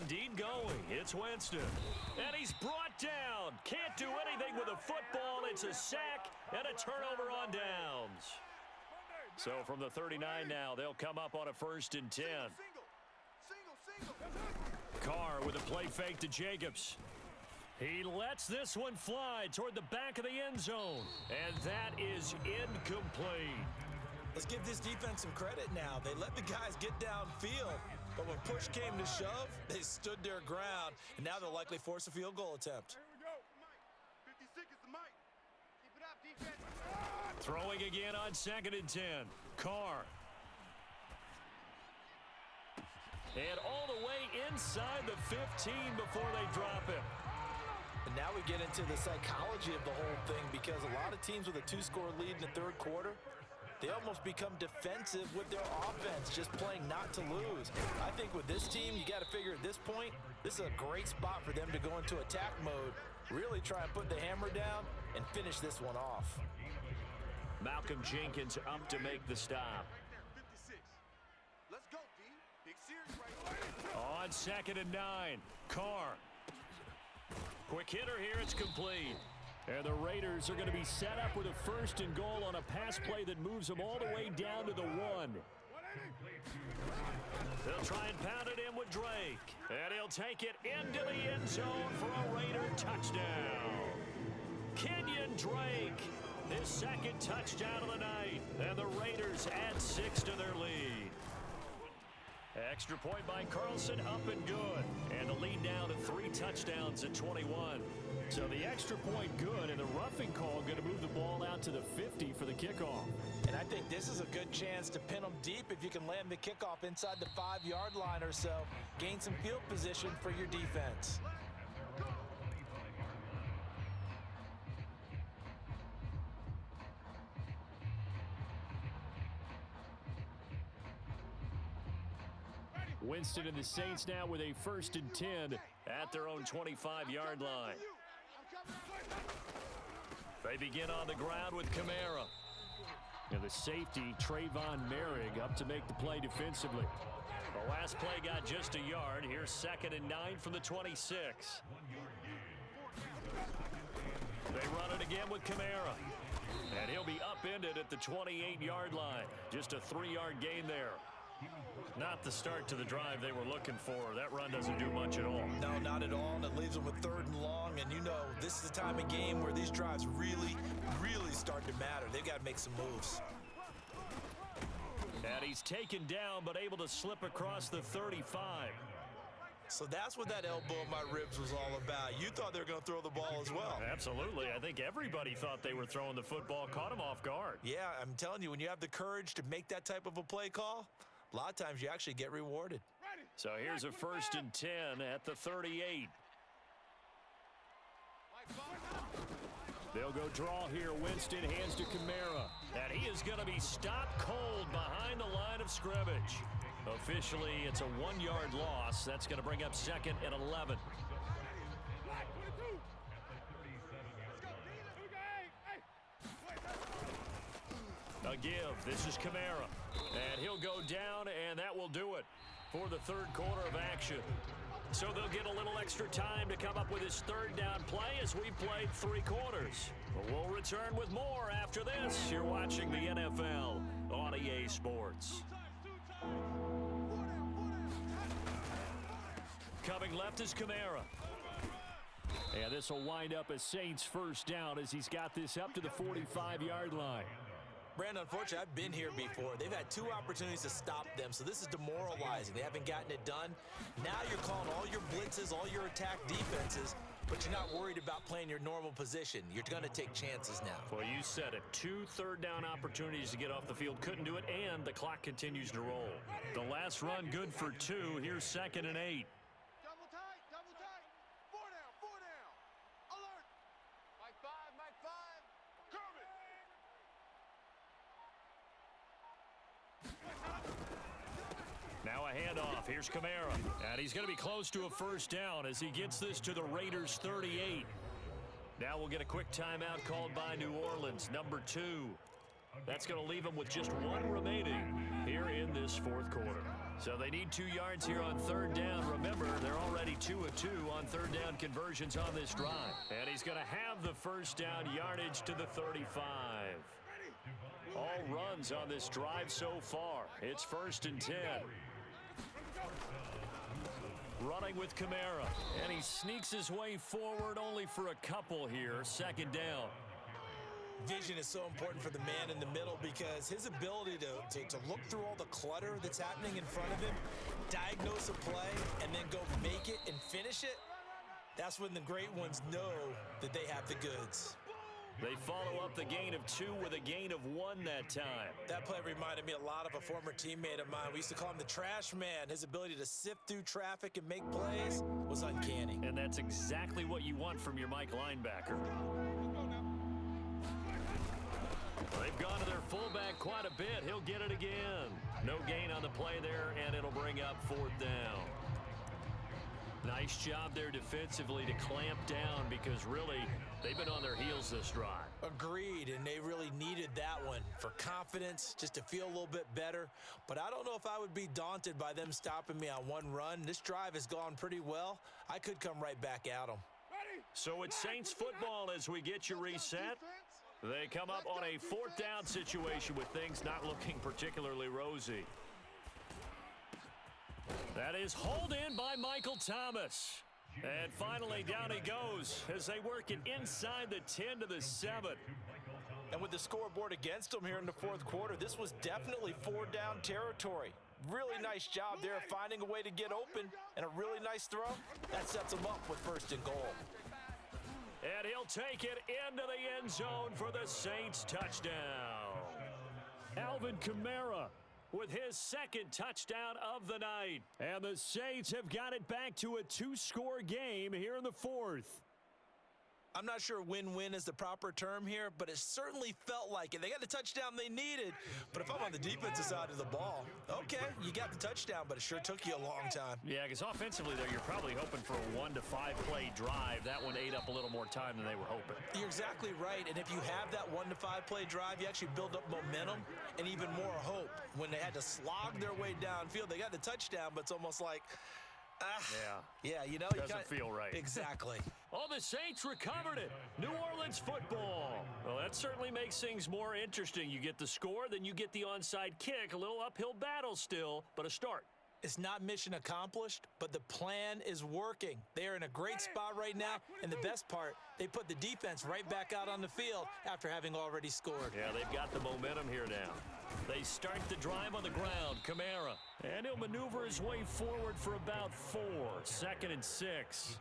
indeed going. It's Winston. And he's brought down. Can't do anything with a football. It's a sack and a turnover on downs. So from the 39 now, they'll come up on a 1st and 10. Carr with a play fake to Jacobs. He lets this one fly toward the back of the end zone. And that is incomplete. Let's give this defense some credit now. They let the guys get downfield, but when push came to shove, they stood their ground, and now they'll likely force a field goal attempt. Here we go. 56 is the mic. Keep it up, defense. Throwing again on 2nd and 10. Carr. And all the way inside the 15 before they drop him. And now we get into the psychology of the whole thing, because a lot of teams with a 2-score lead in the 3rd quarter, they almost become defensive with their offense, just playing not to lose. I think with this team, you got to figure at this point, this is a great spot for them to go into attack mode, really try and put the hammer down and finish this one off. Malcolm Jenkins up to make the stop. 56. Let's go, D. Big series right here. On 2nd and 9, Carr. Quick hitter here, it's complete. And the Raiders are going to be set up with a 1st and goal on a pass play that moves them all the way down to the 1. They'll try and pound it in with Drake. And he'll take it into the end zone for a Raider touchdown. Kenyon Drake, his 2nd touchdown of the night. And the Raiders add 6 to their lead. Extra point by Carlson, up and good. And the lead down to 3 touchdowns at 21. So the extra point good, and the roughing call going to move the ball out to the 50 for the kickoff. And I think this is a good chance to pin them deep if you can land the kickoff inside the 5-yard line or so. Gain some field position for your defense. Winston and the Saints now with a 1st and 10 at their own 25-yard line. They begin on the ground with Kamara. And the safety, Trayvon Merrick, up to make the play defensively. The last play got just a yard. Here's 2nd and 9 from the 26. They run it again with Kamara. And he'll be upended at the 28-yard line. Just a 3-yard gain there. Not the start to the drive they were looking for. That run doesn't do much at all. No, not at all, and it leaves them with 3rd and long. And you know, this is the time of game where these drives really start to matter. They've got to make some moves. And he's taken down, but able to slip across the 35. So that's what that elbow in my ribs was all about. You thought they were going to throw the ball as well. Absolutely. I think everybody thought they were throwing the football, caught him off guard. Yeah, I'm telling you, when you have the courage to make that type of a play call, a lot of times you actually get rewarded. So here's a 1st and 10 at the 38. They'll go draw here. Winston hands to Kamara. And he is going to be stopped cold behind the line of scrimmage. Officially, it's a 1-yard loss. That's going to bring up 2nd and 11. A give. This is Kamara. And he'll go down, and that will do it for the 3rd quarter of action. So they'll get a little extra time to come up with his 3rd down play as we played 3 quarters. But we'll return with more after this. You're watching the NFL on EA Sports. Coming left is Kamara. And this will wind up a Saints 1st down as he's got this up to the 45-yard line. Brandon, unfortunately, I've been here before. They've had 2 opportunities to stop them, so this is demoralizing. They haven't gotten it done. Now you're calling all your blitzes, all your attack defenses, but you're not worried about playing your normal position. You're going to take chances now. Well, you said it. 2 3rd down opportunities to get off the field. Couldn't do it, and the clock continues to roll. The last run good for 2. Here's 2nd and 8. Double tight, double tight. 4 down. Alert. Mike 5, Mike 5. Coming. Now a handoff. Here's Kamara. And he's going to be close to a 1st down as he gets this to the Raiders' 38. Now we'll get a quick timeout called by New Orleans, number 2. That's going to leave them with just 1 remaining here in this 4th quarter. So they need 2 yards here on 3rd down. Remember, they're already 2 of 2 on third down conversions on this drive. And he's going to have the first down yardage to the 35. All runs on this drive so far. It's 1st and 10. Running with Kamara. And he sneaks his way forward only for a couple here. 2nd down. Vision is so important for the man in the middle because his ability to look through all the clutter that's happening in front of him, diagnose a play, and then go make it and finish it, that's when the great ones know that they have the goods. They follow up the gain of 2 with a gain of 1 that time. That play reminded me a lot of a former teammate of mine. We used to call him the trash man. His ability to sift through traffic and make plays was uncanny. And that's exactly what you want from your Mike linebacker. They've gone to their fullback quite a bit. He'll get it again. No gain on the play there, and it'll bring up 4th down. Nice job there defensively to clamp down because really they've been on their heels this drive. Agreed, and they really needed that one for confidence, just to feel a little bit better. But I don't know if I would be daunted by them stopping me on one run. This drive has gone pretty well. I could come right back at them. So it's Saints football as we get you reset. They come up on a 4th down situation with things not looking particularly rosy. That is hauled in by Michael Thomas. And finally down he goes as they work it inside the 10 to the 7. And with the scoreboard against them here in the 4th quarter, this was definitely 4-down territory. Really nice job there finding a way to get open and a really nice throw. That sets them up with 1st and goal. And he'll take it into the end zone for the Saints touchdown. Alvin Kamara with his 2nd touchdown of the night. And the Saints have got it back to a 2-score game here in the 4th. I'm not sure win-win is the proper term here, but it certainly felt like it. They got the touchdown they needed, but if I'm on the defensive side of the ball, okay, you got the touchdown, but it sure took you a long time. Yeah, because offensively, though, you're probably hoping for a 1 to 5 play drive. That one ate up a little more time than they were hoping. You're exactly right, and if you have that 1 to 5 play drive, you actually build up momentum and even more hope. When they had to slog their way downfield, they got the touchdown, but it's almost like, yeah, you know, doesn't feel right. Exactly. Oh, the Saints recovered it. New Orleans football. Well, that certainly makes things more interesting. You get the score, then you get the onside kick. A little uphill battle still, but a start. It's not mission accomplished, but the plan is working. They are in a great spot right now, and the best part, they put the defense right back out on the field after having already scored. Yeah, they've got the momentum here now. They start the drive on the ground. Kamara. And he'll maneuver his way forward for about 4. 2nd and 6.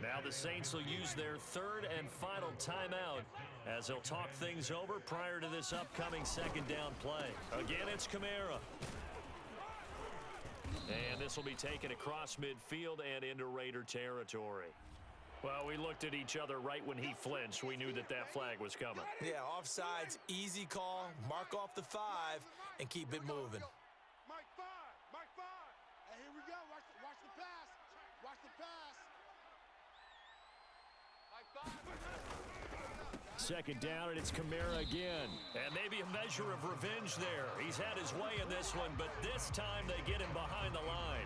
Now the Saints will use their 3rd and final timeout as they'll talk things over prior to this upcoming 2nd down play. Again, it's Kamara. And this will be taken across midfield and into Raider territory. Well, we looked at each other right when he flinched. We knew that that flag was coming. Yeah, offsides, easy call, mark off the 5, and keep it moving. Mike 5, Mike 5. And here we go. Watch the pass. Watch the pass. Mike 5. 2nd down, and it's Kamara again. And maybe a measure of revenge there. He's had his way in this one, but this time they get him behind the line.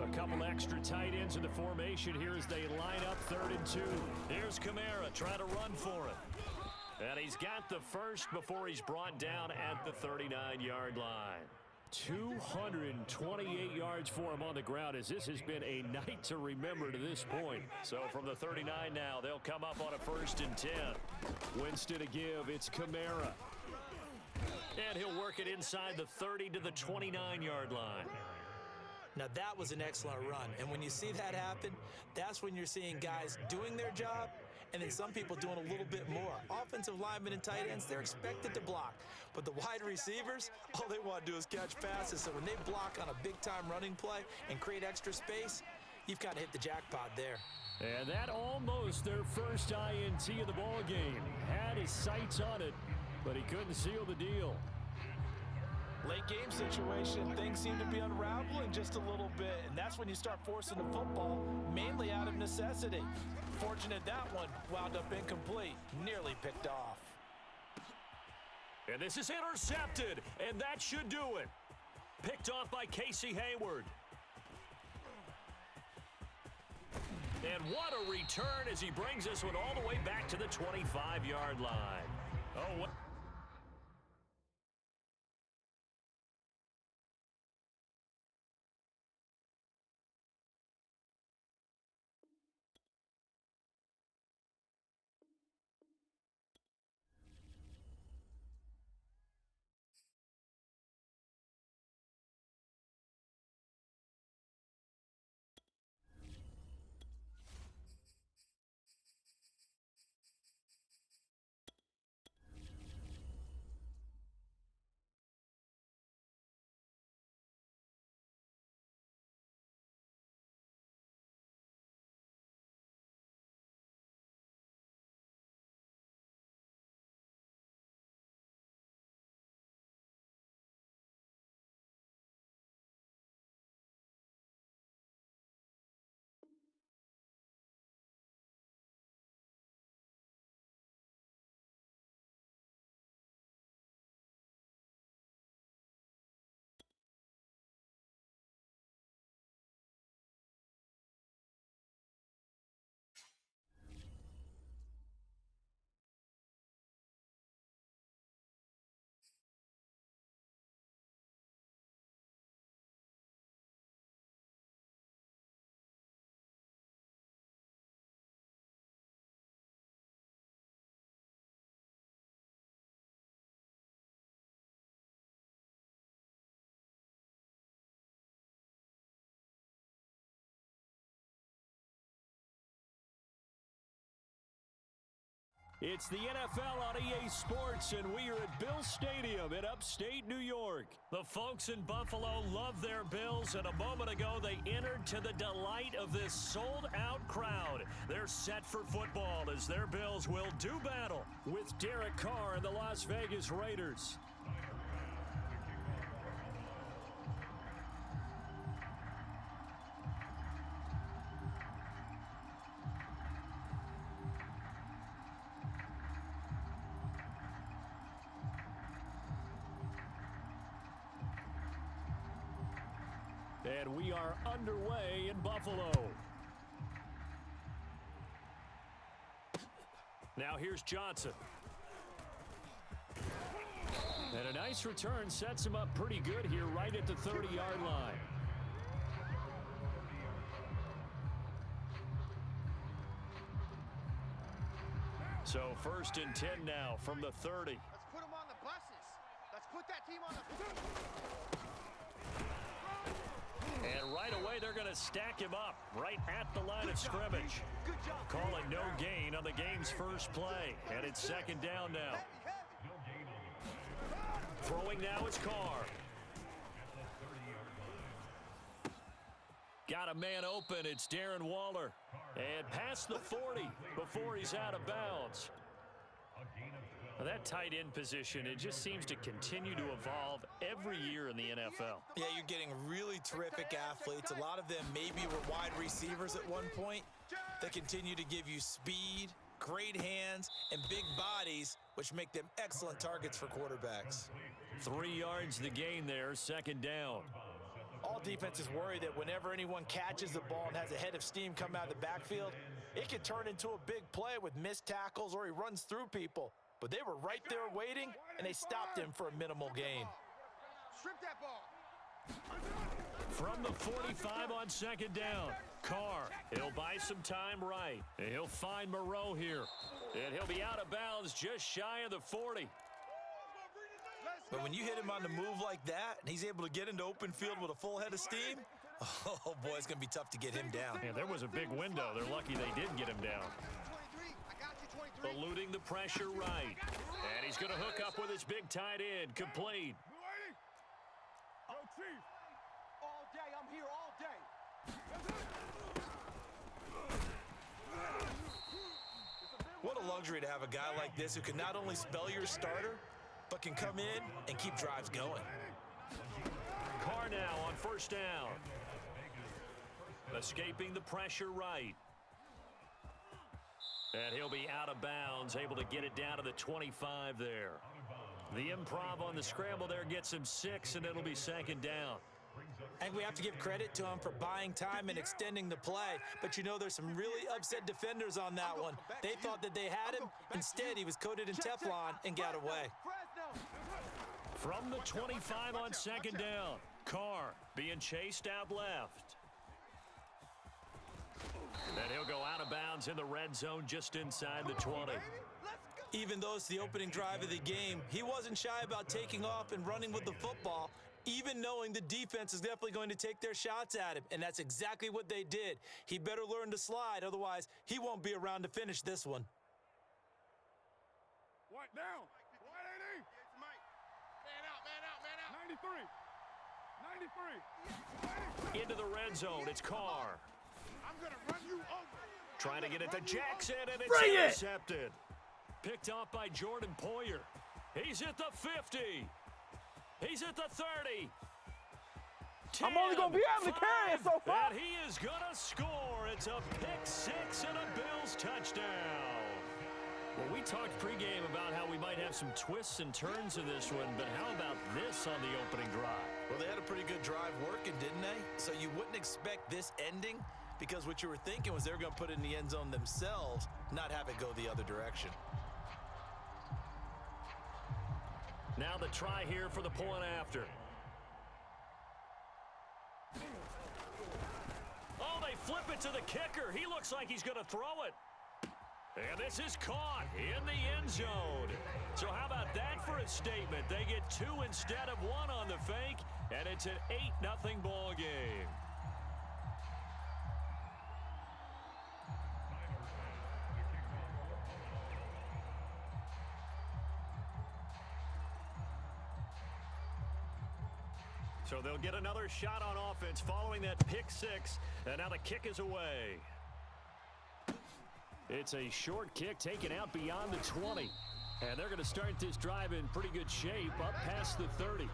A couple extra tight ends in the formation here as they line up 3rd and 2. Here's Kamara trying to run for it. And he's got the first before he's brought down at the 39-yard line. 228 yards for him on the ground as this has been a night to remember to this point. So from the 39 now, they'll come up on a 1st and 10. Winston to give, it's Kamara. And he'll work it inside the 30 to the 29-yard line. Now that was an excellent run, and when you see that happen, that's when you're seeing guys doing their job and then some people doing a little bit more. Offensive linemen and tight ends, they're expected to block, but the wide receivers, all they want to do is catch passes. So when they block on a big-time running play and create extra space, you've kind of hit the jackpot there. And that almost their first INT of the ball game. Had his sights on it, but he couldn't seal the deal. Late game situation, things seem to be unraveling just a little bit, and that's when you start forcing the football, mainly out of necessity. Fortunate that one wound up incomplete, nearly picked off. And this is intercepted, and that should do it. Picked off by Casey Hayward. And what a return as he brings this one all the way back to the 25-yard line. Oh, what? It's the NFL on EA Sports, and we are at Bill Stadium in upstate New York. The folks in Buffalo love their Bills, and a moment ago they entered to the delight of this sold-out crowd. They're set for football as their Bills will do battle with Derek Carr and the Las Vegas Raiders. And we are underway in Buffalo. Now here's Johnson. And a nice return sets him up pretty good here right at the 30-yard line. So 1st and 10 now from the 30. Let's put them on the buses. Let's put that team on the... And right away, they're going to stack him up right at the line of scrimmage. Calling no gain on the game's first play. And it's 2nd down now. Throwing now is Carr. Got a man open. It's Darren Waller. And past the 40 before he's out of bounds. Well, that tight end position, it just seems to continue to evolve every year in the NFL. Yeah, you're getting really terrific athletes. A lot of them maybe were wide receivers at one point. They continue to give you speed, great hands, and big bodies, which make them excellent targets for quarterbacks. 3 yards the gain there, 2nd down. All defenses worry that whenever anyone catches the ball and has a head of steam come out of the backfield, it can turn into a big play with missed tackles or he runs through people. But they were right there waiting, and they stopped him for a minimal gain. Strip that ball. From the 45 on 2nd down, Carr, he'll buy some time right. He'll find Moreau here, and he'll be out of bounds just shy of the 40. But when you hit him on the move like that, and he's able to get into open field with a full head of steam, oh boy, it's going to be tough to get him down. Yeah, there was a big window. They're lucky they did get him down. Eluding the pressure right. And he's going to hook up with his big tight end. Complete. Go, Chief. All day. I'm here all day. What a luxury to have a guy like this who can not only spell your starter, but can come in and keep drives going. Carr now on 1st down. Escaping the pressure right. And he'll be out of bounds, able to get it down to the 25 there. The improv on the scramble there gets him 6, and it'll be 2nd down. I think we have to give credit to him for buying time and extending the play. But, you know, there's some really upset defenders on that one. They thought that they had him. Instead, he was coated in Teflon and got away. From the 25 on second down, Carr being chased out left. And he'll go out of bounds in the red zone just inside the 20. Even though it's the opening drive of the game, he wasn't shy about taking off and running with the football, even knowing the defense is definitely going to take their shots at him. And that's exactly what they did. He better learn to slide, otherwise he won't be around to finish this one. White down. White 80. Man out. 93. Into the red zone, it's Carr. I'm going to run you over. Trying to get it to Jackson, and it's intercepted. Picked off by Jordan Poyer. He's at the 50. He's at the 30. 10, I'm only going to be able to carry it so far. And he is going to score. It's a pick six and a Bills touchdown. Well, we talked pregame about how we might have some twists and turns in this one, but how about this on the opening drive? Well, they had a pretty good drive working, didn't they? So you wouldn't expect this ending, because what you were thinking was they were going to put it in the end zone themselves, not have it go the other direction. Now the try here for the point after. Oh, they flip it to the kicker. He looks like he's going to throw it. And this is caught in the end zone. So how about that for a statement? They get two instead of one on the fake, and it's an 8-0 ball game. So they'll get another shot on offense following that pick six, and now the kick is away. It's a short kick taken out beyond the 20. And they're going to start this drive in pretty good shape up past the 30.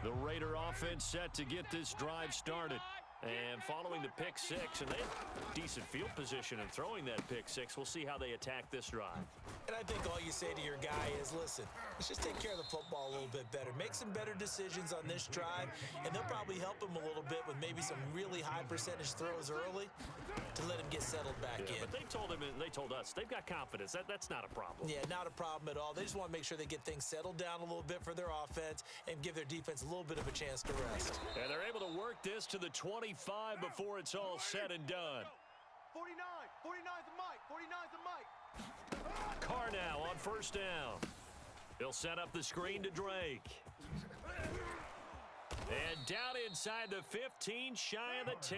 The Raider offense set to get this drive started. And following the pick six, and they have decent field position in throwing that pick six. We'll see how they attack this drive. And I think all you say to your guy is, listen, let's just take care of the football a little bit better. Make some better decisions on this drive, and they'll probably help him a little bit with maybe some really high percentage throws early to let him get settled back in. But they told him, and they told us, they've got confidence. That's not a problem. Yeah, not a problem at all. They just want to make sure they get things settled down a little bit for their offense and give their defense a little bit of a chance to rest. And they're able to work this to the 25 before it's all said and done. 49's the mic. 49's the mic. Carr now on first down. He'll set up the screen to Drake. And down inside the 15, shy of the 10.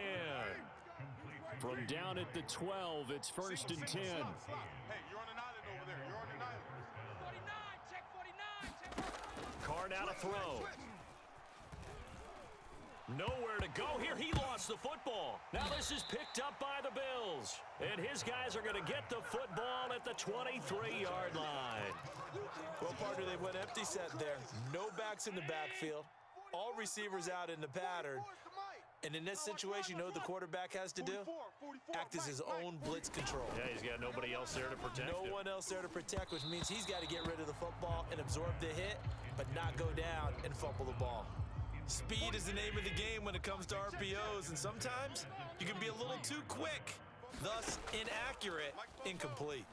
From down at the 12, it's first and 10. Hey, you're on an island over there. You're on an island. 49, check 49. Carr now to throw. Nowhere to go here. He lost the football. Now this is picked up by the Bills. And his guys are going to get the football at the 23-yard line. Well, partner, they went empty set there. No backs in the backfield. All receivers out in the pattern. And in this situation, you know what the quarterback has to do? Act as his own blitz control. Yeah, he's got nobody else there to protect him. No one else there to protect, which means he's got to get rid of the football and absorb the hit, but not go down and fumble the ball. Speed is the name of the game when it comes to RPOs, and sometimes you can be a little too quick, thus inaccurate, incomplete.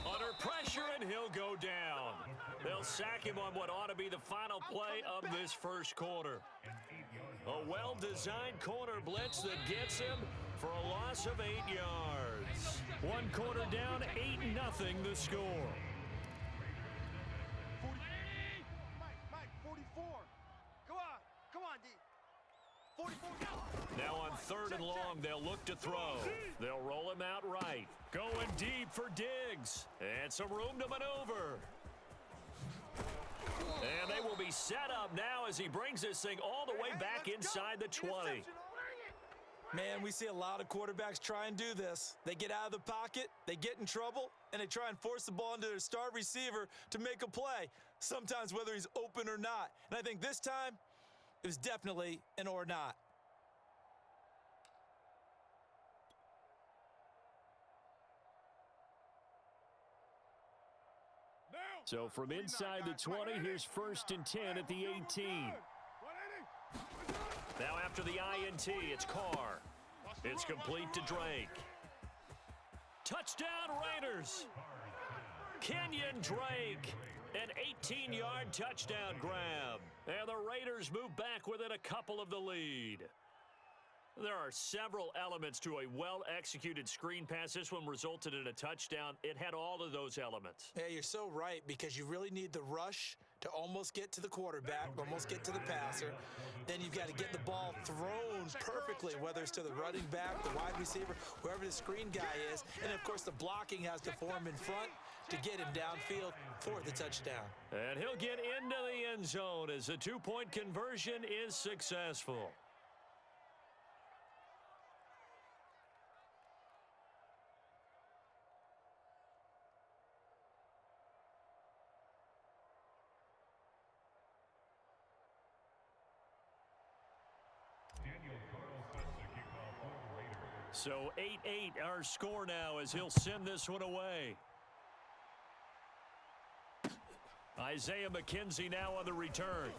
Under pressure, and he'll go down. They'll sack him on what ought to be the final play of this first quarter. A well-designed corner blitz that gets him for a loss of 8 yards. One quarter down, 8-0 the score. Mike, 44. Come on, D. 44. Now on third and long, they'll look to throw. They'll roll him out right. Going deep for Diggs. And some room to maneuver. And they will be set up now as he brings this thing all the way back inside the 20. Man, we see a lot of quarterbacks try and do this. They get out of the pocket, they get in trouble, and they try and force the ball into their star receiver to make a play, sometimes whether he's open or not. And I think this time, it was definitely an or not. Down. So from inside the 20, here's 1st and 10 at the 18. Now after the INT, it's Carr. It's complete to Drake. Touchdown Raiders. Kenyon Drake, an 18-yard touchdown grab. And the Raiders move back within a couple of the lead. There are several elements to a well-executed screen pass. This one resulted in a touchdown. It had all of those elements. Yeah, you're so right, because you really need the rush to almost get to the quarterback, almost get to the passer. Then you've got to get the ball thrown perfectly, whether it's to the running back, the wide receiver, whoever the screen guy is. And, of course, the blocking has to form in front to get him downfield for the touchdown. And he'll get into the end zone as the two-point conversion is successful. So 8-8 our score now as he'll send this one away. Isaiah McKenzie now on the return.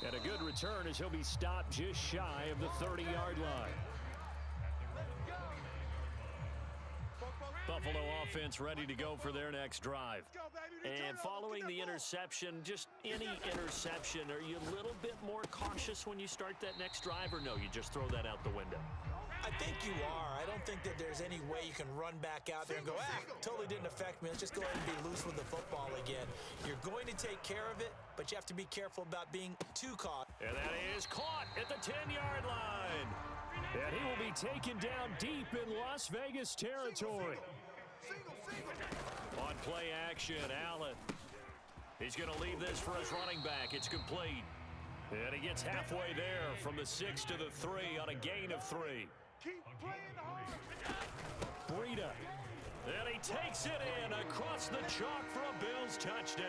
And a good return as he'll be stopped just shy of the 30-yard line. Buffalo offense ready to go for their next drive. And following the interception, just any interception, are you a little bit more cautious when you start that next drive, or no, you just throw that out the window? I think you are. I don't think that there's any way you can run back out there and go, totally didn't affect me. Let's just go ahead and be loose with the football again. You're going to take care of it, but you have to be careful about being too caught. And that is caught at the 10-yard line. And he will be taken down deep in Las Vegas territory. On play action, Allen. He's going to leave this for his running back. It's complete. And he gets halfway there from the 6 to the 3 on a gain of 3. Keep playing hard. Breida. And he takes it in across the chalk for a Bills touchdown.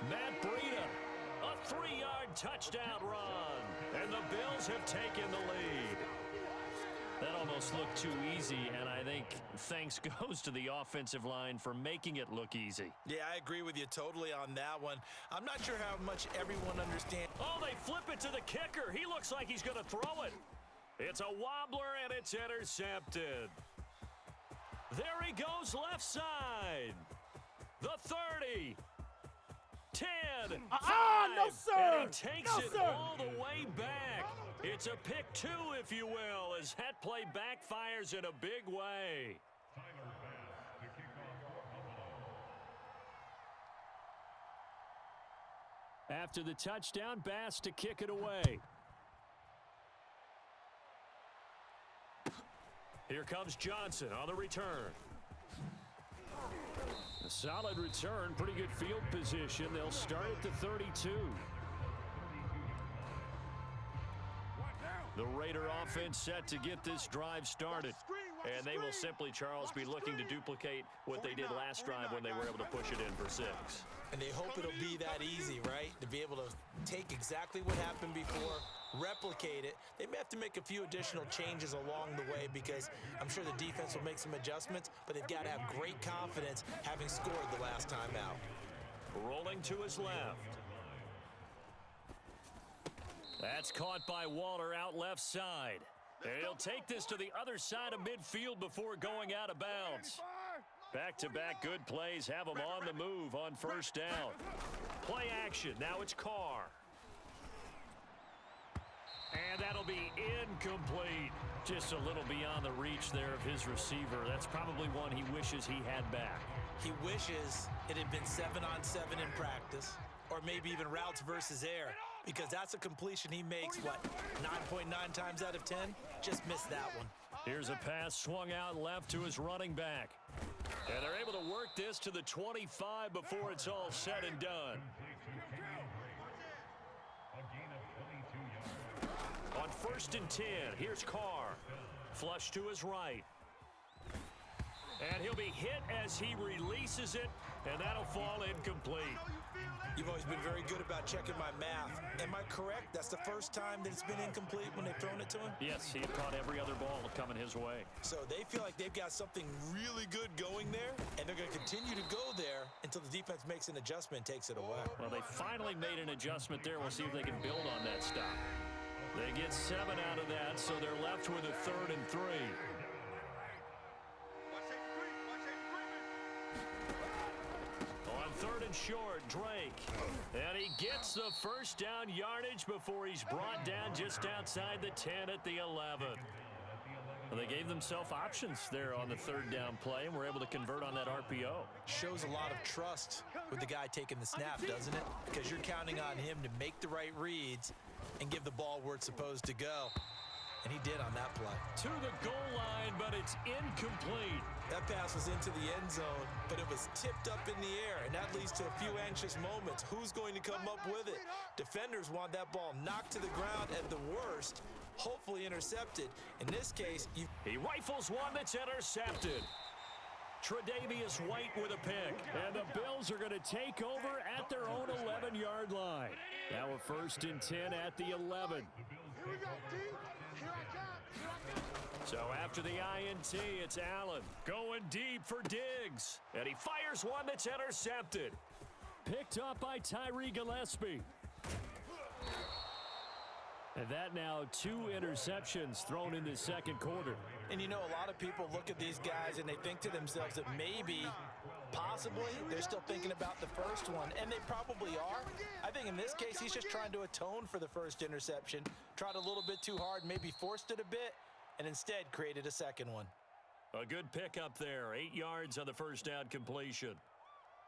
Matt Breida, a 3-yard touchdown run. And the Bills have taken the lead. That almost looked too easy, and I think thanks goes to the offensive line for making it look easy. Yeah, I agree with you totally on that one. I'm not sure how much everyone understands. Oh, they flip it to the kicker. He looks like he's going to throw it. It's a wobbler, and it's intercepted. There he goes left side. The 30. 10. 5. No, sir. And he takes No, it sir. all the way back. It's a pick 2, if you will, as that play backfires in a big way. After the touchdown, Bass to kick it away. Here comes Johnson on the return. A solid return, pretty good field position. They'll start at the 32. The Raider offense set to get this drive started. And they will simply, Charles, be looking to duplicate what they did last drive when they were able to push it in for 6. And they hope it'll be that easy, right? To be able to take exactly what happened before, replicate it. They may have to make a few additional changes along the way because I'm sure the defense will make some adjustments, but they've got to have great confidence having scored the last time out. Rolling to his left. That's caught by Waller out left side. And he'll take this to the other side of midfield before going out of bounds. Back-to-back good plays have him on the move on first down. Play action. Now it's Carr. And that'll be incomplete. Just a little beyond the reach there of his receiver. That's probably one he wishes he had back. He wishes it had been 7-on-7 in practice, or maybe even routes versus air, because that's a completion he makes, what, 9.9 times out of 10? Just missed that one. Here's a pass swung out left to his running back. And they're able to work this to the 25 before it's all said and done. On 1st and 10, here's Carr. Flush to his right. And he'll be hit as he releases it, and that'll fall incomplete. You've always been very good about checking my math. Am I correct? That's the first time that it's been incomplete when they've thrown it to him? Yes, he had caught every other ball coming his way. So they feel like they've got something really good going there, and they're going to continue to go there until the defense makes an adjustment and takes it away. Well, they finally made an adjustment there. We'll see if they can build on that stop. They get 7 out of that, so they're left with a 3rd and 3. On 3rd and short, Drake. And he gets the first down yardage before he's brought down just outside the 10 at the 11. Well, they gave themselves options there on the 3rd down play, and were able to convert on that RPO. Shows a lot of trust with the guy taking the snap, doesn't it? Because you're counting on him to make the right reads and give the ball where it's supposed to go. And he did on that play. To the goal line, but it's incomplete. That pass was into the end zone, but it was tipped up in the air, and that leads to a few anxious moments. Who's going to come up with it? Defenders want that ball knocked to the ground at the worst, hopefully intercepted. In this case, he rifles one that's intercepted. Tre'Davious White with a pick, and the Bills are going to take over at their own 11-yard line. Now a 1st and 10 at the 11. Here we go, D. Here I come. Here I come. So after the INT, it's Allen going deep for Diggs. And he fires one that's intercepted. Picked up by Tyree Gillespie. And that now 2 interceptions thrown in the 2nd quarter. and you know, a lot of people look at these guys and they think to themselves that maybe, possibly, they're still thinking about the first one, and they probably are. I think in this case, he's just trying to atone for the first interception, tried a little bit too hard, maybe forced it a bit, and instead created a second one. A good pickup there, 8 yards on the first down completion.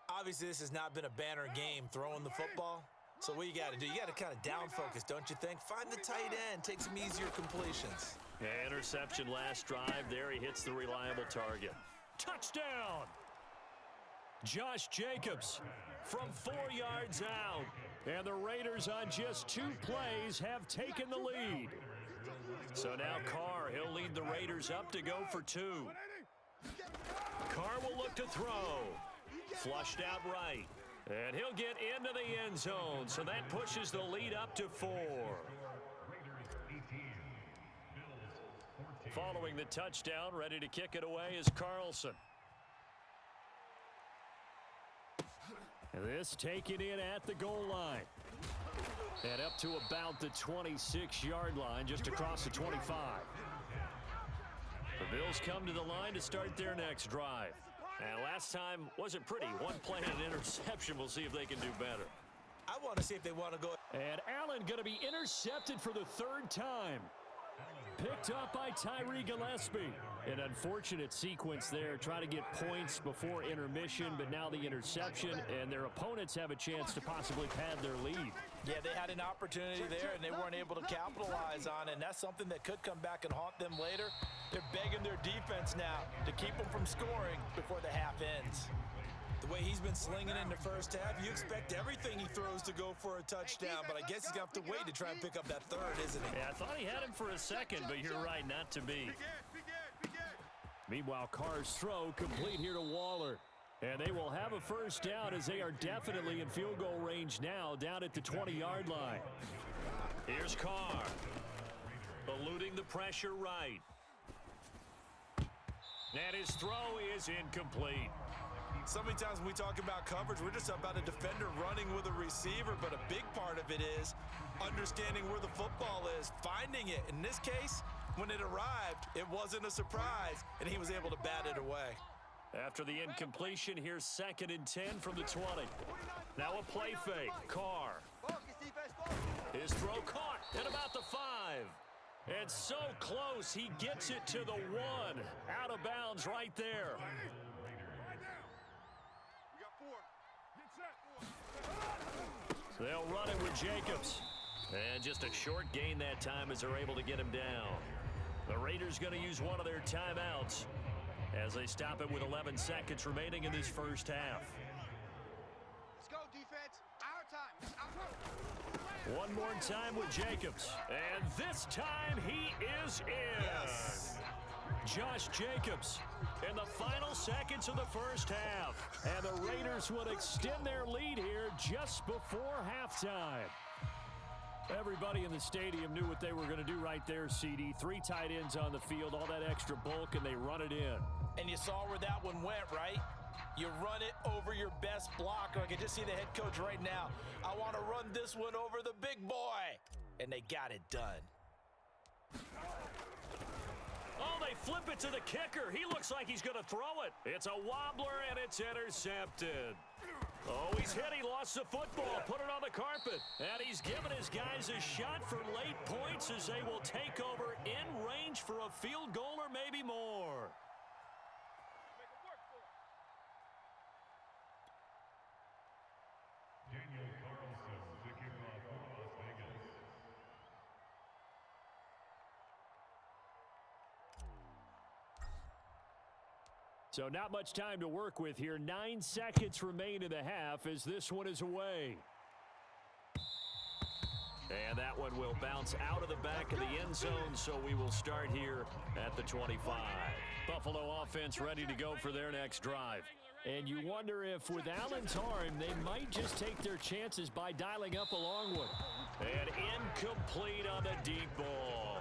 Obviously, this has not been a banner game throwing the football. So what you got to do, you got to kind of down focus, don't you think? Find the tight end, take some easier completions. Yeah, interception last drive there. He hits the reliable target. Touchdown! Josh Jacobs from 4 yards out. And the Raiders on just 2 plays have taken the lead. So now Carr, he'll lead the Raiders up to go for 2. Carr will look to throw. Flushed out right. And he'll get into the end zone. So that pushes the lead up to 4. Following the touchdown, ready to kick it away is Carlson. And this taken in at the goal line. And up to about the 26-yard line, just across the 25. The Bills come to the line to start their next drive. And last time wasn't pretty. 1 play and an interception. We'll see if they can do better. I want to see if they want to go. And Allen going to be intercepted for the 3rd time. Picked up by Tyree Gillespie. An unfortunate sequence there. Try to get points before intermission, but now the interception, and their opponents have a chance to possibly pad their lead. Yeah, they had an opportunity there, and they weren't able to capitalize on it, and that's something that could come back and haunt them later. They're begging their defense now to keep them from scoring before the half ends. The way he's been slinging in the first half, you expect everything he throws to go for a touchdown, but I guess he's going to have to wait to try and pick up that 3rd, isn't he? Yeah, I thought he had him for a second, but you're right, not to be. Meanwhile, Carr's throw complete here to Waller. And they will have a first down as they are definitely in field goal range now, down at the 20-yard line. Here's Carr, eluding the pressure right. And his throw is incomplete. So many times when we talk about coverage, we're just about a defender running with a receiver, but a big part of it is understanding where the football is, finding it. In this case, when it arrived, it wasn't a surprise, and he was able to bat it away. After the incompletion, here's 2nd and 10 from the 20. Now a play fake. Carr. His throw caught at about the 5. And so close, he gets it to the 1. Out of bounds right there. They'll run it with Jacobs. And just a short gain that time as they're able to get him down. The Raiders going to use one of their timeouts as they stop it with 11 seconds remaining in this first half. Let's go, defense. Our time. It's our time. One more time with Jacobs. And this time he is in. Yes. Josh Jacobs in the final seconds of the first half. And the Raiders would extend their lead here just before halftime. Everybody in the stadium knew what they were going to do right there, CD. 3 tight ends on the field, all that extra bulk, and they run it in. And you saw where that one went, right? You run it over your best blocker. I can just see the head coach right now. I want to run this one over the big boy. And they got it done. Oh, they flip it to the kicker. He looks like he's going to throw it. It's a wobbler, and it's intercepted. Oh, he's hit. He lost the football. Put it on the carpet. And he's given his guys a shot for late points as they will take over in range for a field goal or maybe more. So not much time to work with here. 9 seconds remain in the half as this one is away. And that one will bounce out of the back of the end zone, so we will start here at the 25. Buffalo offense ready to go for their next drive. And you wonder if with Allen's arm, they might just take their chances by dialing up a long one. And incomplete on the deep ball.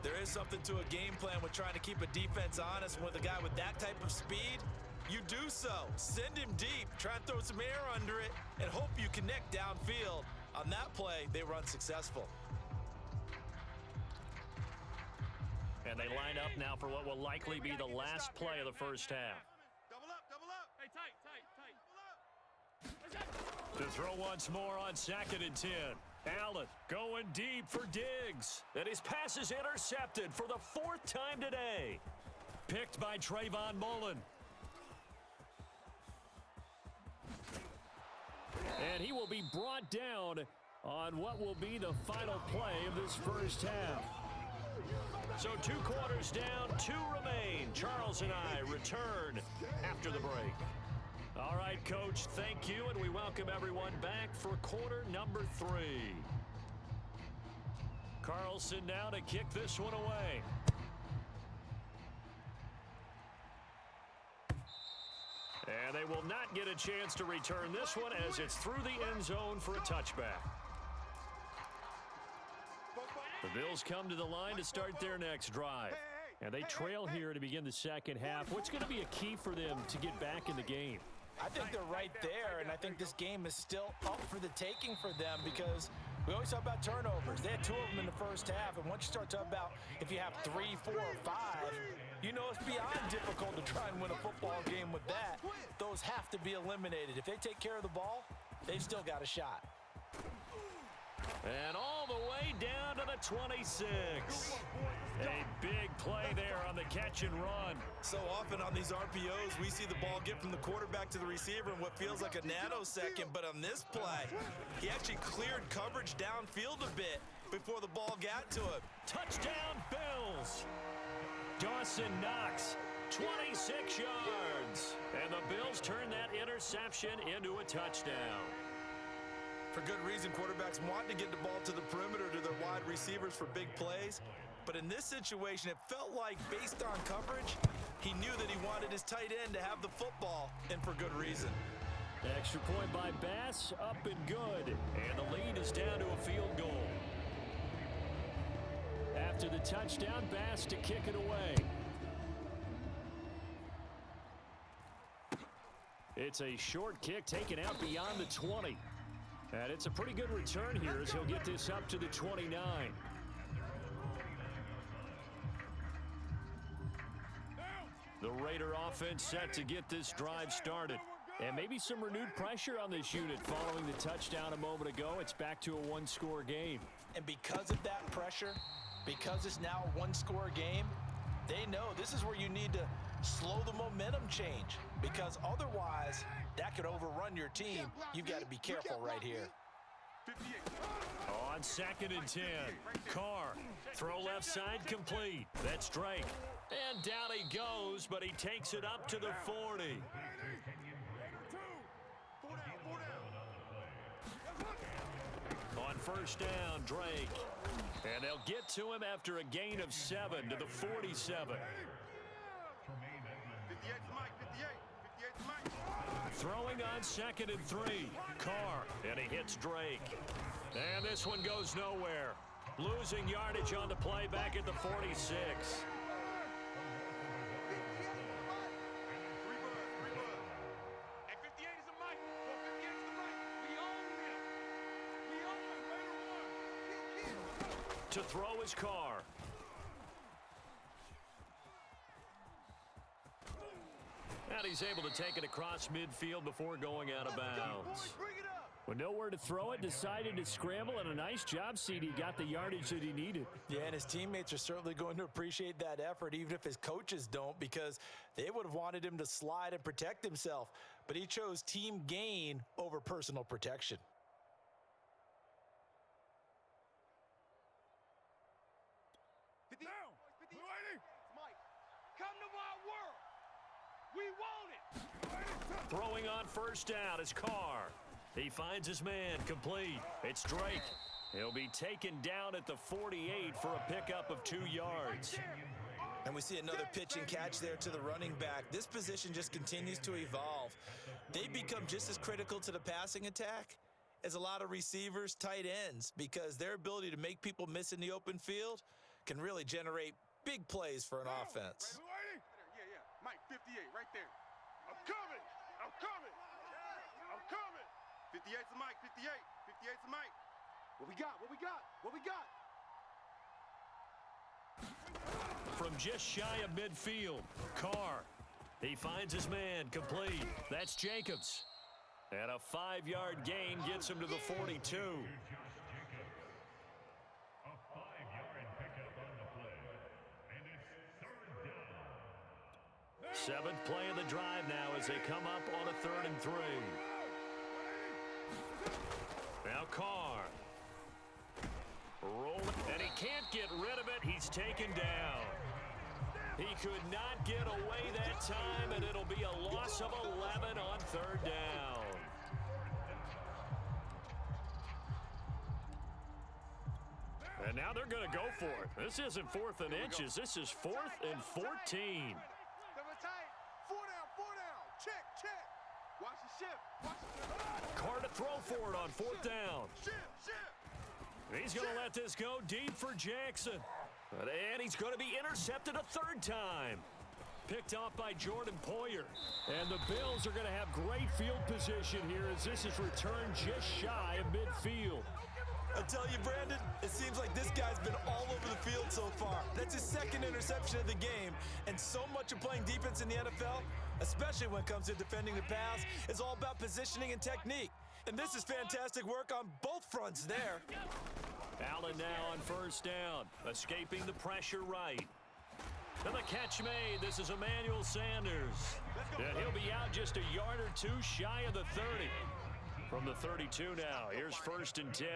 There is something to a game plan with trying to keep a defense honest. With a guy with that type of speed, you do so. Send him deep, try and throw some air under it, and hope you connect downfield. On that play, they run successful. And they line up now for what will likely be the last play of the first half. Double up, double up. Hey, tight. To throw once more on 2nd and 10. Allen going deep for Diggs. And his pass is intercepted for the 4th time today. Picked by Trayvon Mullen. And he will be brought down on what will be the final play of this first half. So 2 quarters down, 2 remain. Charles and I return after the break. All right, Coach, thank you, and we welcome everyone back for quarter number 3. Carlson now to kick this one away. And they will not get a chance to return this one as it's through the end zone for a touchback. The Bills come to the line to start their next drive. And they trail here to begin the second half. What's going to be a key for them to get back in the game? I think they're right there, and I think this game is still up for the taking for them because we always talk about turnovers. They had 2 of them in the first half, and once you start talking about if you have 3, 4, or 5, you know it's beyond difficult to try and win a football game with that. Those have to be eliminated. If they take care of the ball, they've still got a shot. And all the way down to the 26. A big play there on the catch and run. So often on these RPOs, we see the ball get from the quarterback to the receiver in what feels like a nanosecond. But on this play, he actually cleared coverage downfield a bit before the ball got to him. Touchdown, Bills. Dawson Knox, 26 yards. And the Bills turn that interception into a touchdown. For good reason, quarterbacks want to get the ball to the perimeter to their wide receivers for big plays. But in this situation, it felt like, based on coverage, he knew that he wanted his tight end to have the football, and for good reason. Extra point by Bass, up and good. And the lead is down to a field goal. After the touchdown, Bass to kick it away. It's a short kick taken out beyond the 20. And it's a pretty good return here as he'll get this up to the 29. The Raider offense set to get this drive started. And maybe some renewed pressure on this unit following the touchdown a moment ago. It's back to a 1-score game. And because of that pressure, because it's now a 1-score game, they know this is where you need to slow the momentum change. Because otherwise, that could overrun your team. You've got to be careful right here. On 2nd and 10, Carr, throw left side complete. That's Drake. And down he goes, but he takes it up to the 40. On 1st down, Drake. And they'll get to him after a gain of 7 to the 47. Throwing on 2nd and 3. Carr, and he hits Drake. And this one goes nowhere. Losing yardage on the play back at the 46. To throw his Carr. And he's able to take it across midfield before going out of bounds. With nowhere to throw it, decided to scramble, and a nice job, CD. Got the yardage that he needed. Yeah, and his teammates are certainly going to appreciate that effort, even if his coaches don't, because they would have wanted him to slide and protect himself. But he chose team gain over personal protection. Come to my world. We want it. Throwing on 1st down is Carr. He finds his man, complete. It's Drake. He'll be taken down at the 48 for a pickup of 2 yards. And we see another pitch and catch there to the running back. This position just continues to evolve. They become just as critical to the passing attack as a lot of receivers, tight ends, because their ability to make people miss in the open field can really generate big plays for an offense. Yeah. Mike, 58, right there. I'm coming. 58's a Mike, 58's a Mike. What we got? From just shy of midfield, Carr. He finds his man, complete. That's Jacobs. And a 5-yard gain gets him to the 42. Seventh play of the drive now as they come up on a 3rd and 3. Now Carr. Rolling, and he can't get rid of it. He's taken down. He could not get away that time, and it'll be a loss of 11 on 3rd down. And now they're going to go for it. This isn't 4th and inches. This is 4th and 14. Four down. Check. Watch the shift. Carr to throw for it on 4th down. Shift. He's going to let this go deep for Jackson. And he's going to be intercepted a 3rd time. Picked off by Jordan Poyer. And the Bills are going to have great field position here as this is returned just shy of midfield. I tell you, Brandon, it seems like this guy's been all over the field so far. That's his 2nd interception of the game. And so much of playing defense in the NFL, especially when it comes to defending the pass, is all about positioning and technique. And this is fantastic work on both fronts there. Allen now on 1st down, escaping the pressure right. And the catch made. This is Emmanuel Sanders. And he'll be out just a yard or 2 shy of the 30. From the 32 now, here's 1st and 10.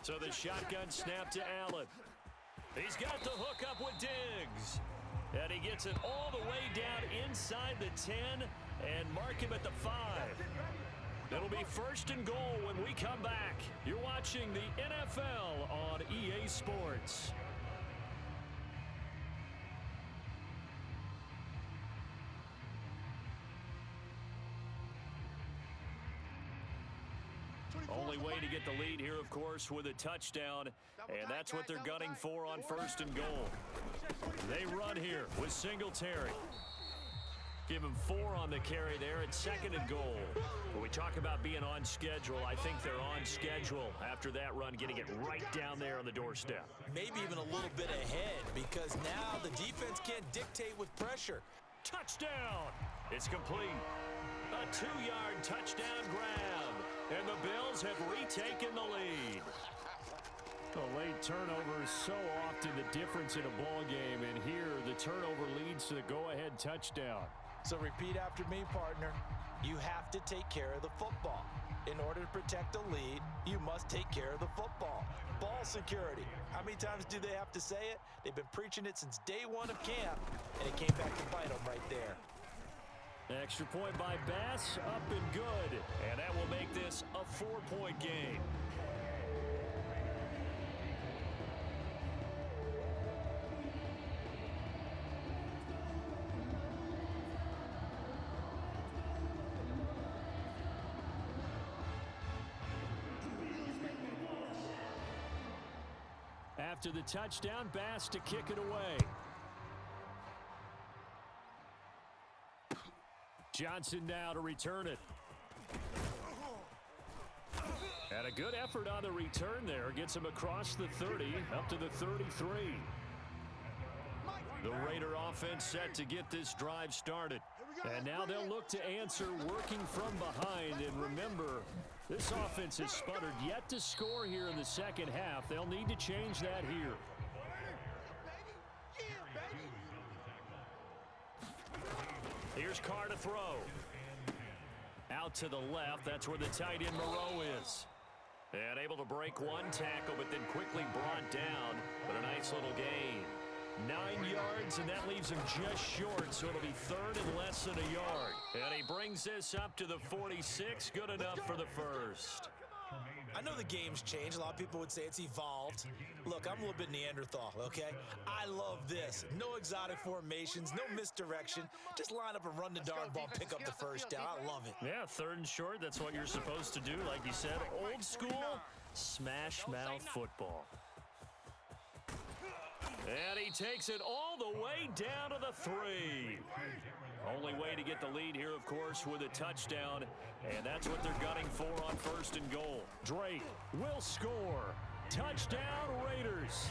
So the shotgun snap to Allen. He's got the hook up with Diggs. And he gets it all the way down inside the 10 and mark him at the 5. It'll be 1st and goal when we come back. You're watching the NFL on EA Sports. Only way to get the lead here, of course, with a touchdown, and that's what they're gunning for on 1st and goal. They run here with Singletary. Give him 4 on the carry there at 2nd and goal. When we talk about being on schedule, I think they're on schedule after that run, getting it right down there on the doorstep. Maybe even a little bit ahead, because now the defense can't dictate with pressure. Touchdown! It's complete. A 2-yard touchdown grab. And the Bills have retaken the lead. A late turnover is so often the difference in a ball game, and here the turnover leads to the go-ahead touchdown. So repeat after me, partner. You have to take care of the football. In order to protect a lead, you must take care of the football. Ball security. How many times do they have to say it? They've been preaching it since day 1 of camp, and it came back to bite them right there. Extra point by Bass, up and good. And that will make this a 4-point game. After the touchdown, Bass to kick it away. Johnson now to return it. And a good effort on the return there. Gets him across the 30, up to the 33. The Raider offense set to get this drive started. And now they'll look to answer working from behind. And remember, this offense has sputtered yet to score here in the second half. They'll need to change that here. Here's Carr to throw. Out to the left. That's where the tight end Moreau is. And able to break one tackle, but then quickly brought down. But a nice little gain. 9 yards, and that leaves him just short, so it'll be third and less than a yard. And he brings this up to the 46. Good enough for the first. I know the game's changed. A lot of people would say it's evolved. Look, I'm a little bit Neanderthal, okay? I love this. No exotic formations, no misdirection. Just line up and run the darn ball, pick up the first down. I love it. Yeah, third and short, that's what you're supposed to do. Like you said, old school, smash mouth football. And he takes it all the way down to the 3. Only way to get the lead here, of course, with a touchdown. And that's what they're gunning for on first and goal. Drake will score. Touchdown, Raiders.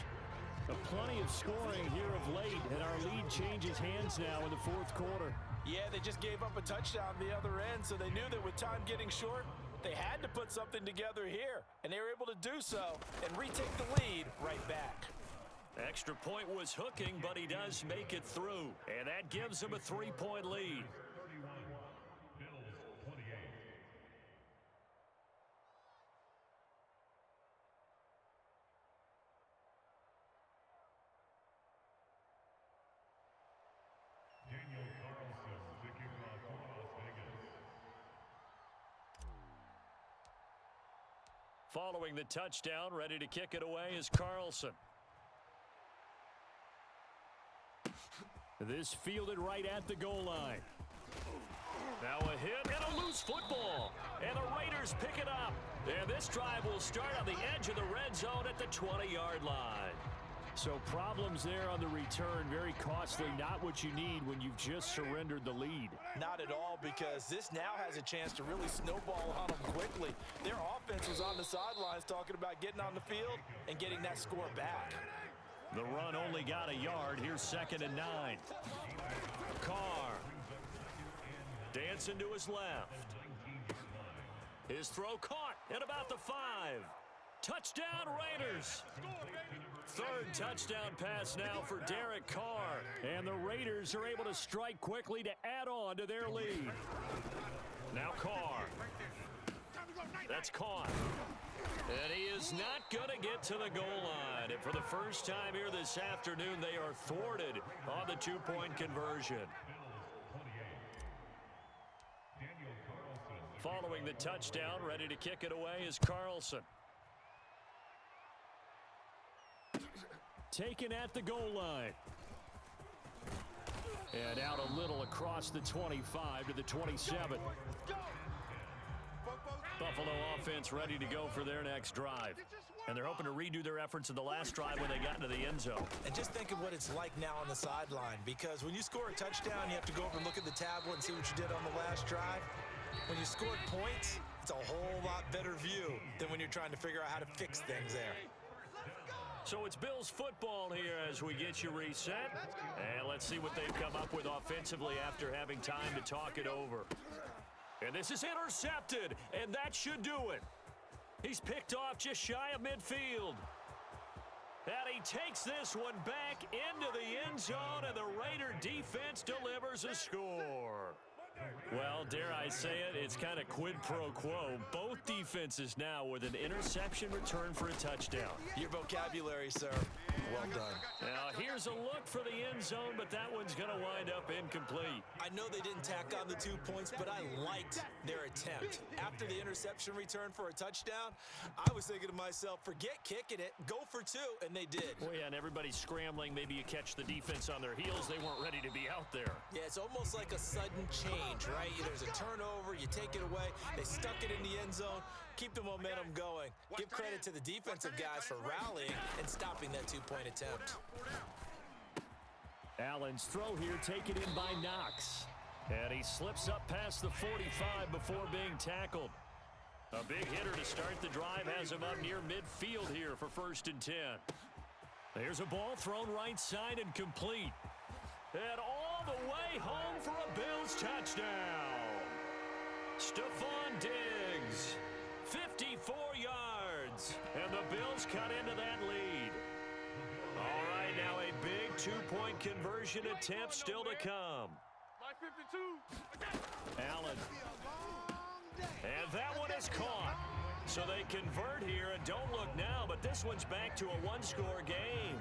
Plenty of scoring here of late, and our lead changes hands now in the fourth quarter. Yeah, they just gave up a touchdown the other end, so they knew that with time getting short, they had to put something together here. And they were able to do so and retake the lead right back. Extra point was hooking, but he does make it through. And that gives him a 3-point lead. Following the touchdown, ready to kick it away is Carlson. This fielded right at the goal line. Now a hit and a loose football. And the Raiders pick it up. And this drive will start on the edge of the red zone at the 20-yard line. So problems there on the return. Very costly. Not what you need when you've just surrendered the lead. Not at all, because this now has a chance to really snowball on them quickly. Their offense was on the sidelines talking about getting on the field and getting that score back. The run only got a yard. Here's 2nd and 9. Carr. Dancing to his left. His throw caught at about the 5. Touchdown, Raiders. Third touchdown pass now for Derek Carr. And the Raiders are able to strike quickly to add on to their lead. Now Carr. That's caught. And he is not going to get to the goal line. And for the first time here this afternoon, they are thwarted on the 2-point conversion. Following the touchdown, ready to kick it away is Carlson. Taken at the goal line. And out a little across the 25 to the 27. Buffalo offense ready to go for their next drive. And they're hoping to redo their efforts in the last drive when they got into the end zone. And just think of what it's like now on the sideline, because when you score a touchdown, you have to go over and look at the tablet and see what you did on the last drive. When you scored points, it's a whole lot better view than when you're trying to figure out how to fix things there. So it's Bills football here as we get you reset. And let's see what they've come up with offensively after having time to talk it over. And this is intercepted, and that should do it. He's picked off just shy of midfield. And he takes this one back into the end zone, and the Raider defense delivers a score. Well, dare I say it, it's kind of quid pro quo. Both defenses now with an interception return for a touchdown. Your vocabulary, sir. Well done. Now, here's a look for the end zone, but that one's going to wind up incomplete. I know they didn't tack on the 2 points, but I liked their attempt. After the interception return for a touchdown, I was thinking to myself, forget kicking it, go for 2, and they did. Well, yeah, and everybody's scrambling. Maybe you catch the defense on their heels. They weren't ready to be out there. Yeah, it's almost like a sudden change, right? right? There's a turnover, you take it away, they stuck it in the end zone, keep the momentum going. Give credit to the defensive guys for rallying and stopping that two-point attempt. Allen's throw here taken in by Knox. And he slips up past the 45 before being tackled. A big hitter to start the drive has him up near midfield here for 1st and 10. There's a ball thrown right side and complete. And all the way home for a Bills touchdown. Stephon Diggs, 54 yards. And the Bills cut into that lead. All right, now a big two-point conversion attempt still to come. 52. Allen. And that one is caught. So they convert here, and don't look now, but this one's back to a one-score game.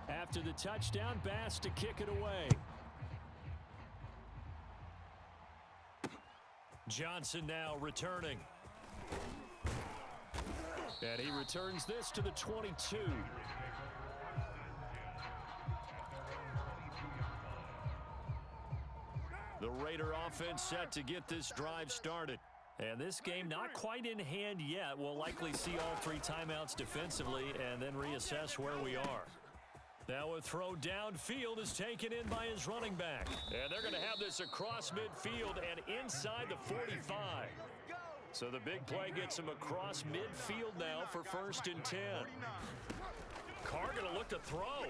After the touchdown, Bass to kick it away. Johnson now returning. And he returns this to the 22. The Raider offense set to get this drive started. And this game not quite in hand yet. We'll likely see all 3 timeouts defensively and then reassess where we are. Now a throw downfield is taken in by his running back. And they're going to have this across midfield and inside the 45. So the big play gets him across midfield now for 1st and 10. Carr going to look to throw.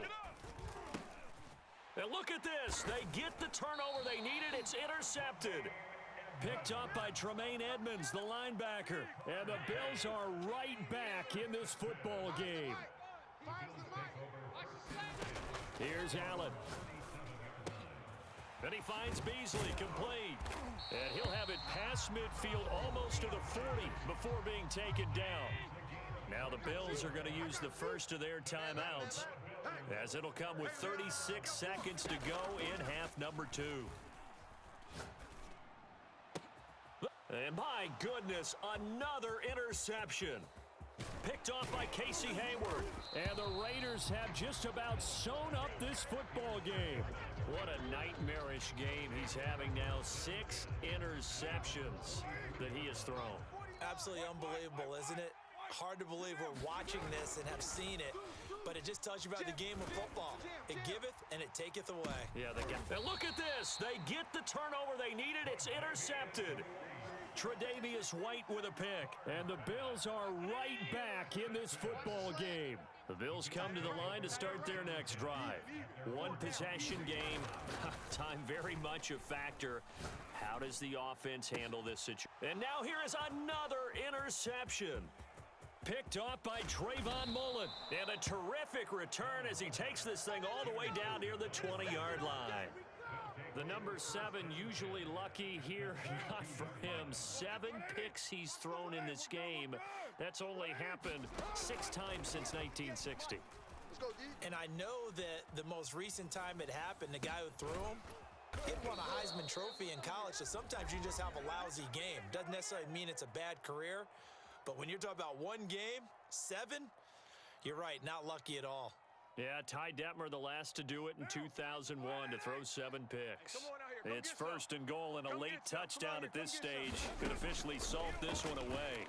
And look at this. They get the turnover they needed. It's intercepted. Picked up by Tremaine Edmonds, the linebacker. And the Bills are right back in this football game. Here's Allen. Then he finds Beasley, complete. And he'll have it past midfield almost to the 40 before being taken down. Now the Bills are going to use the first of their timeouts, as it'll come with 36 seconds to go in half number 2. And my goodness, another interception. Picked off by Casey Hayward. And the Raiders have just about sewn up this football game. What a nightmarish game he's having now. 6 interceptions that he has thrown. Absolutely unbelievable, isn't it? Hard to believe we're watching this and have seen it, but it just tells you about the game of football. It giveth and it taketh away. Yeah, and look at this. They get the turnover they needed. It's intercepted. Tre'Davious White with a pick. And the Bills are right back in this football game. The Bills come to the line to start their next drive. One possession game. Time very much a factor. How does the offense handle this situation? And now here is another interception. Picked off by Trayvon Mullen. And a terrific return as he takes this thing all the way down near the 20-yard line. The number 7 usually lucky here, not for him. 7 picks he's thrown in this game. That's only happened 6 times since 1960. And I know that the most recent time it happened, the guy who threw him, he had won a Heisman Trophy in college, so sometimes you just have a lousy game. Doesn't necessarily mean it's a bad career, but when you're talking about one game, 7, you're right, not lucky at all. Yeah, Ty Detmer, the last to do it in 2001 to throw 7 picks. It's 1st and goal and a late touchdown at this stage could officially salt this one away.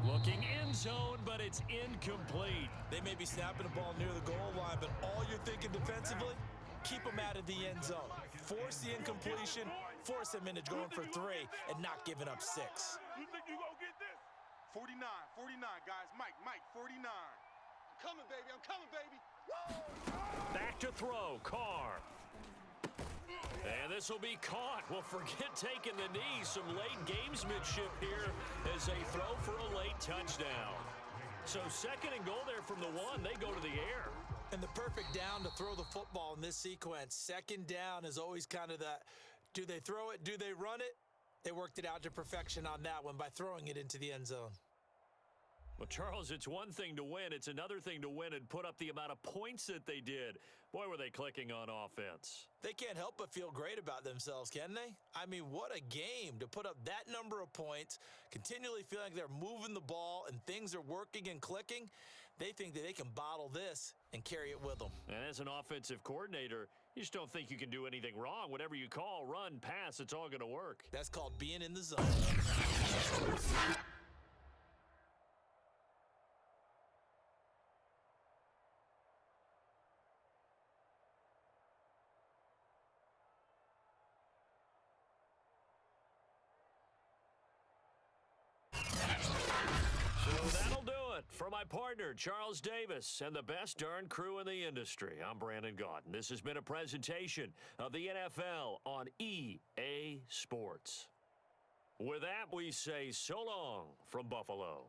Looking end zone, but it's incomplete. They may be snapping the ball near the goal line, but all you're thinking defensively, keep them out of the end zone. Force the incompletion, force them into going for 3 and not giving up 6. You think you gonna get this? 49, guys. Mike, 49. I'm coming, baby. I'm coming, baby. Woo! Back to throw, Carr. And this will be caught. Well, forget taking the knee. Some late gamesmanship here as they throw for a late touchdown. So 2nd and goal there from the 1. They go to the air. And the perfect down to throw the football in this sequence. 2nd down is always kind of that, do they throw it, do they run it? They worked it out to perfection on that one by throwing it into the end zone. Well, Charles, it's one thing to win. It's another thing to win and put up the amount of points that they did. Boy, were they clicking on offense. They can't help but feel great about themselves, can they? I mean, what a game to put up that number of points, continually feeling like they're moving the ball and things are working and clicking. They think that they can bottle this and carry it with them. And as an offensive coordinator, you just don't think you can do anything wrong. Whatever you call, run, pass, it's all going to work. That's called being in the zone. That'll do it for my partner, Charles Davis, and the best darn crew in the industry. I'm Brandon Gaudin. This has been a presentation of the NFL on EA Sports. With that, we say so long from Buffalo.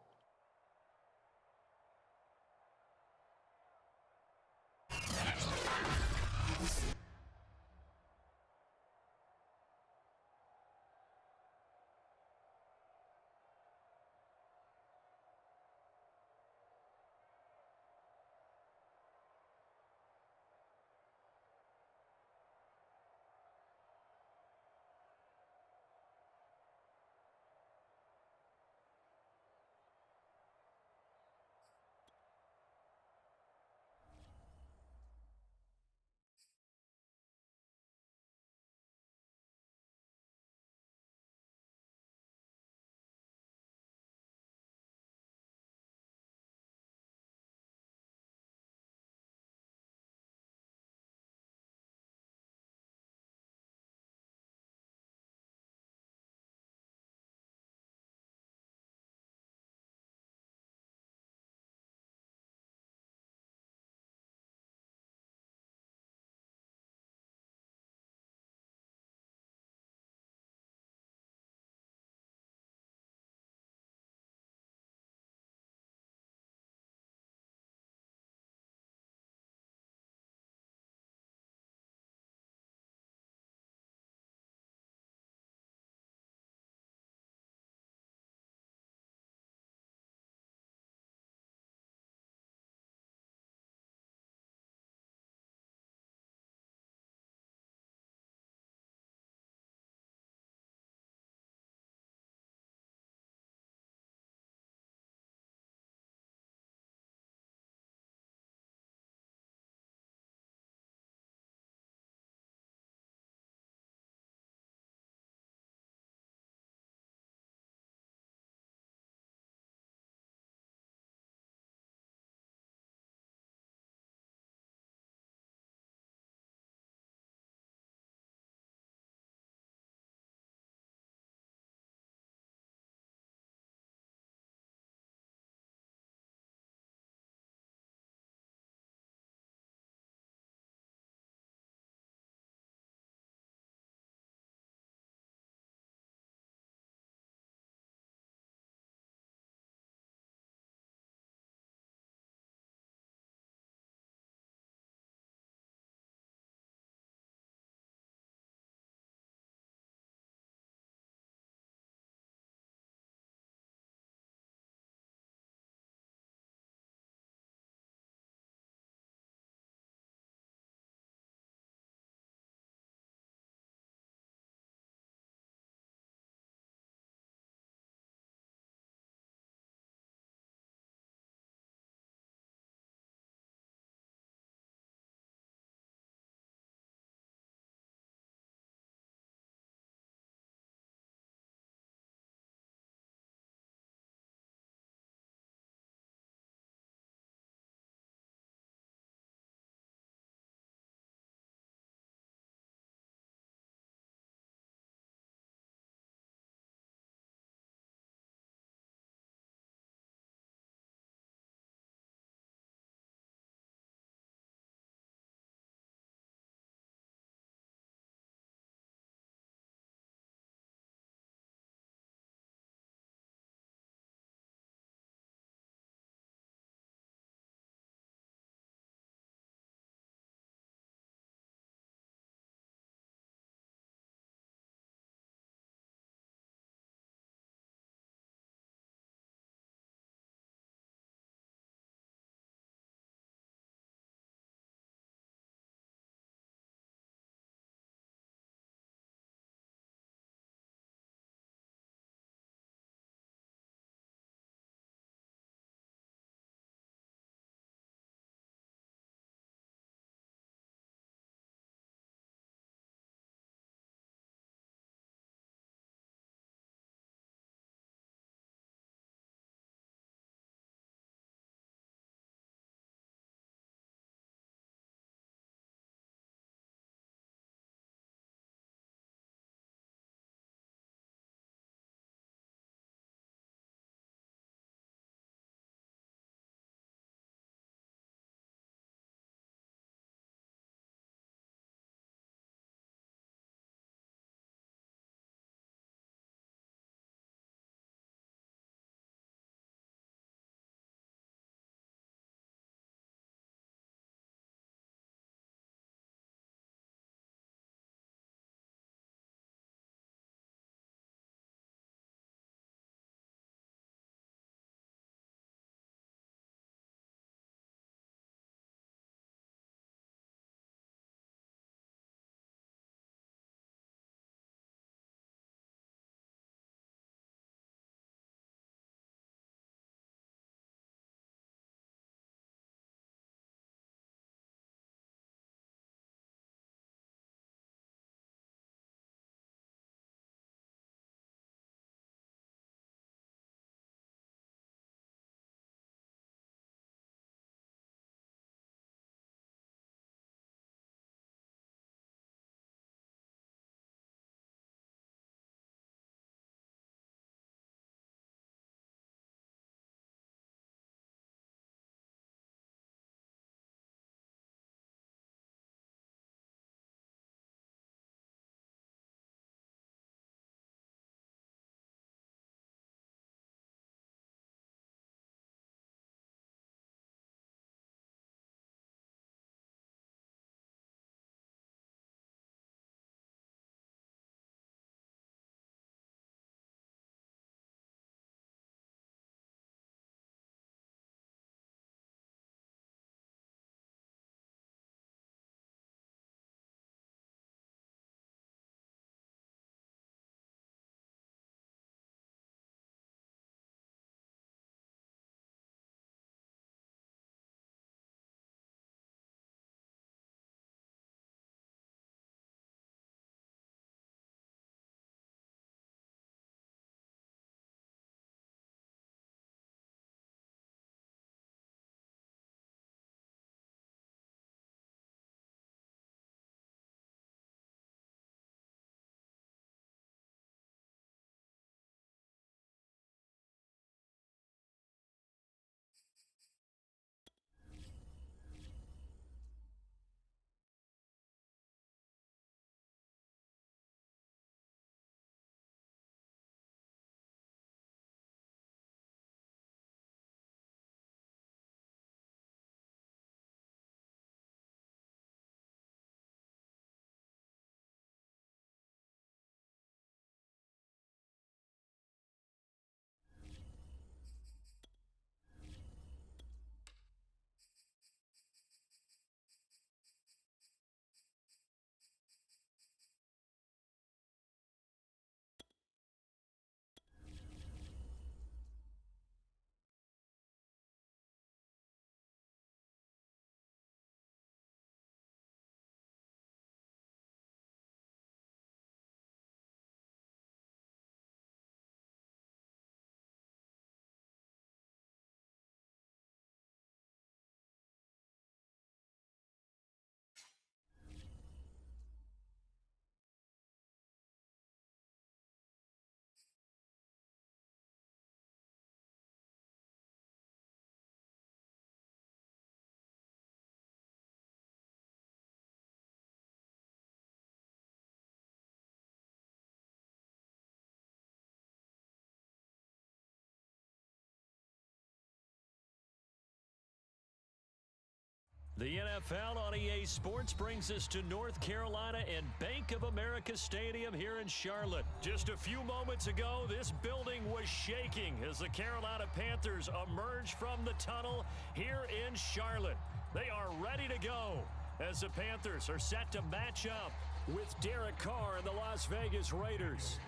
The NFL on EA Sports brings us to North Carolina and Bank of America Stadium here in Charlotte. Just a few moments ago, this building was shaking as the Carolina Panthers emerge from the tunnel here in Charlotte. They are ready to go as the Panthers are set to match up with Derek Carr and the Las Vegas Raiders.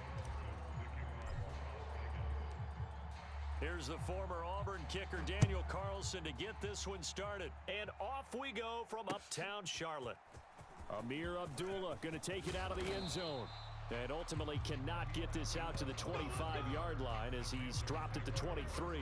Here's the former Auburn kicker Daniel Carlson to get this one started. And off we go from uptown Charlotte. Amir Abdullah going to take it out of the end zone. And ultimately cannot get this out to the 25-yard line as he's dropped at the 23.